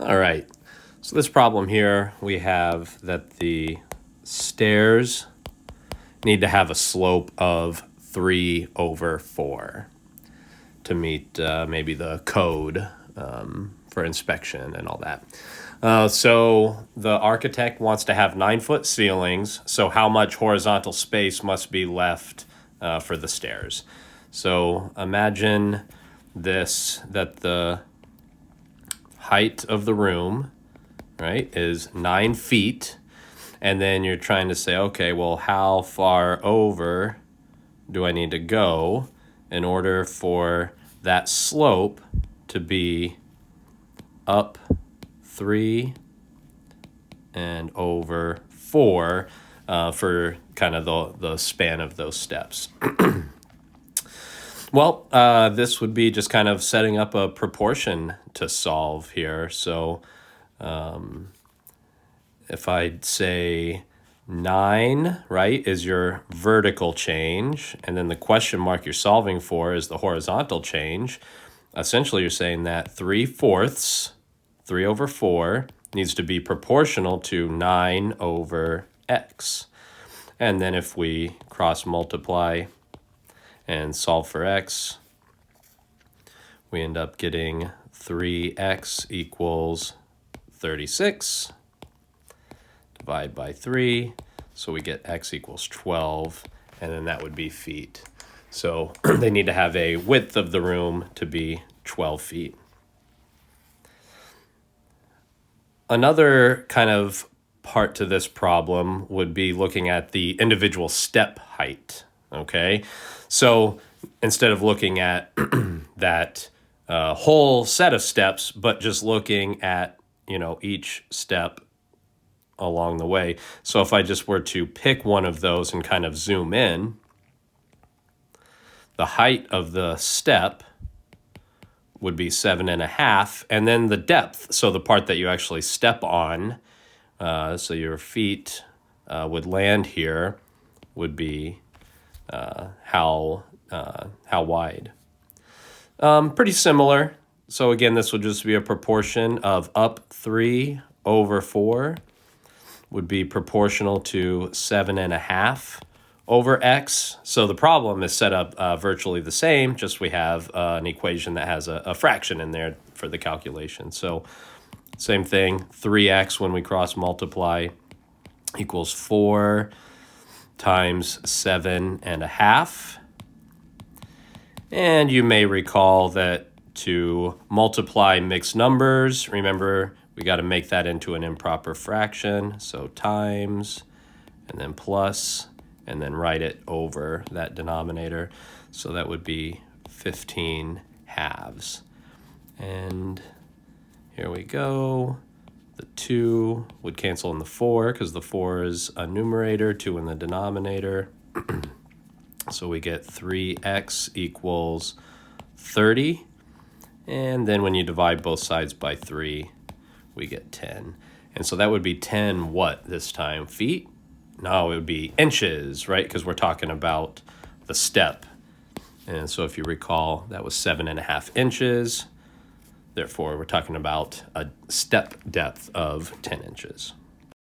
All right, so this problem here, we have that the stairs need to have a slope of 3/4 to meet maybe the code for inspection and all that. So the architect wants to have 9-foot ceilings, so how much horizontal space must be left for the stairs? So imagine this, that the height of the room, right, is 9 feet. And then you're trying to say, okay, well, how far over do I need to go in order for that slope to be up 3 and over 4 for kind of the span of those steps? Well, this would be just kind of setting up a proportion to solve here. So if I'd say 9, right, is your vertical change, and then the question mark you're solving for is the horizontal change, essentially you're saying that 3/4, 3/4, needs to be proportional to 9 over x. And then if we cross multiply and solve for x, we end up getting 3x equals 36. Divide by 3, so we get x equals 12, and then that would be feet. So they need to have a width of the room to be 12 feet. Another kind of part to this problem would be looking at the individual step height, okay? So instead of looking at that whole set of steps, but just looking at, each step along the way. So if I just were to pick one of those and kind of zoom in, the height of the step would be 7.5, and then the depth, so the part that you actually step on, so your feet would land here, would be how wide. Pretty similar. So again, this would just be a proportion of up 3/4 would be proportional to 7.5 over x. So the problem is set up virtually the same, just we have an equation that has a fraction in there for the calculation. So same thing, 3x when we cross multiply equals 4 times 7.5. And you may recall that to multiply mixed numbers, remember, we got to make that into an improper fraction. So times, and then plus, and then write it over that denominator. So that would be 15 halves. And here we go. The 2 would cancel in the 4 because the 4 is a numerator, 2 in the denominator. So we get 3x equals 30. And then when you divide both sides by 3, we get 10. And so that would be 10 what this time? Feet? No, it would be inches, right? Because we're talking about the step. And so if you recall, that was 7.5 inches. Therefore, we're talking about a step depth of 10 inches.